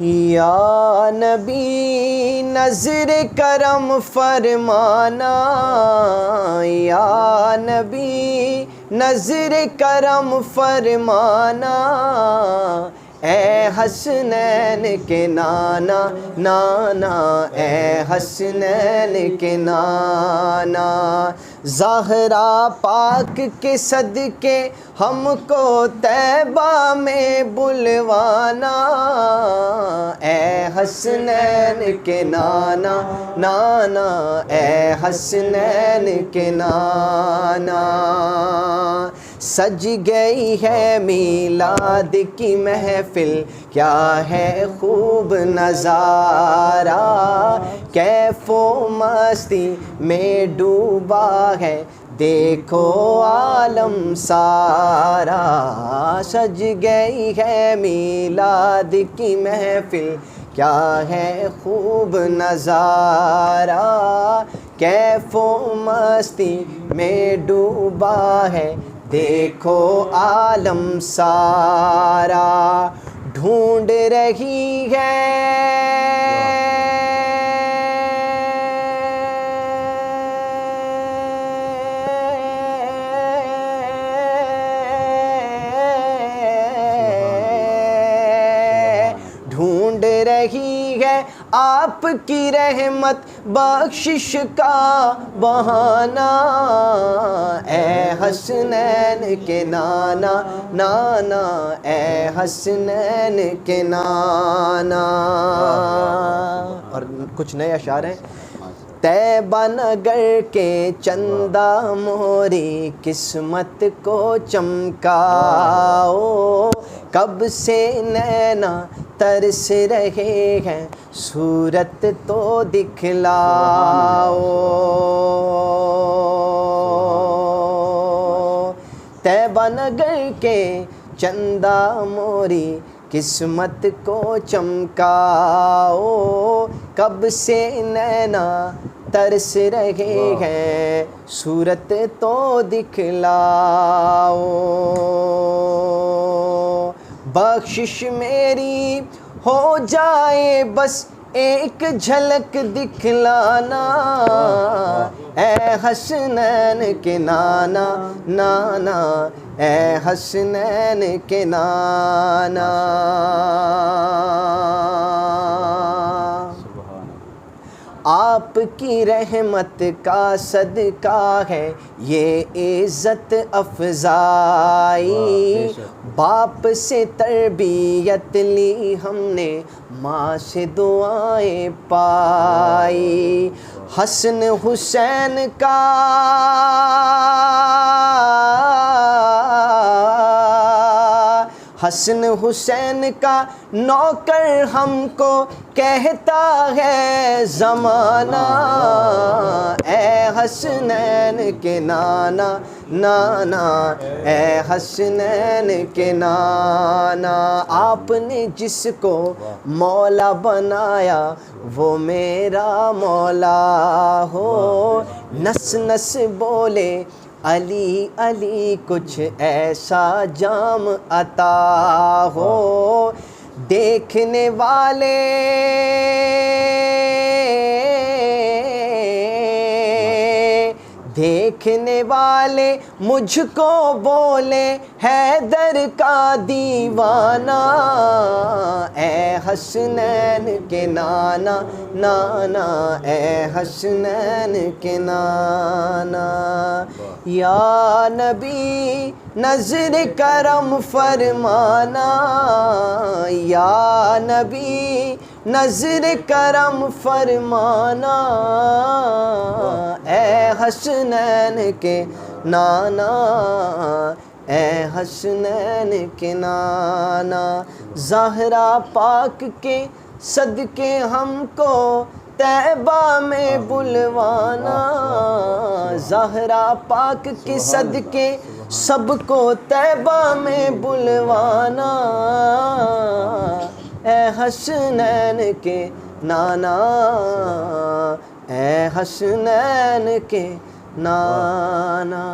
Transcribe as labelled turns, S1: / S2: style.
S1: یا نبی نظر کرم فرمانا، یا نبی نظر کرم فرمانا، اے حسنین کے نانا نانا، اے حسنین کے نانا، زہرا پاک کے صدقے ہم کو طیبہ میں بلوانا، اے حسنین کے نانا نانا، اے حسنین کے نانا، سج گئی ہے میلاد کی محفل، کیا ہے خوب نظارہ، کیف و مستی میں ڈوبا ہے دیکھو عالم سارا، سج گئی ہے میلاد کی محفل، کیا ہے خوب نظارہ، کیف و مستی میں ڈوبا ہے دیکھو عالم سارا، ڈھونڈ رہی ہے ڈھونڈ رہی ہے آپ کی رحمت بخشش کا بہانہ، اے حسنین کے نانا نانا، اے حسنین کے نانا۔ اور کچھ نئے اشعار ہیں۔ طیبہ نگر کے چندہ موری قسمت کو چمکاؤ، کب سے نینا ترس رہے ہیں صورت تو دکھلاؤ، طیبہ نگر کے چندہ موری قسمت کو چمکاؤ، کب سے نینا ترس رہے ہیں صورت تو دکھلاؤ، بخشش میری ہو جائے بس ایک جھلک دکھلانا، اے حسنین کے نانا نانا، اے حسنین کے نانا۔ آپ کی رحمت کا صدقہ ہے یہ عزت افزائی، باپ سے تربیت لی ہم نے، ماں سے دعائیں پائی، حسن حسین کا حسن حسین کا نوکر ہم کو کہتا ہے زمانہ، اے حسنین کے نانا نانا، اے حسنین کے نانا، آپ نے جس کو مولا بنایا وہ میرا مولا ہو، نس نس بولے علی علی، کچھ ایسا جام عطا ہو، دیکھنے والے دیکھنے والے مجھ کو بولے حیدر کا دیوانہ، اے حسنین کے نانا نانا، اے حسنین کے نانا، یا نبی نظر کرم فرمانا، یا نبی نظر کرم فرمانا، اے حسنین کے نانا، اے حسنین کے نانا، زہرا پاک کے صدقے ہم کو طیبہ میں بلوانا، زہرا پاک کے صدقے سب کو طیبہ میں بلوانا، اے حسنین کے نانا، اے حسنین کے نانا۔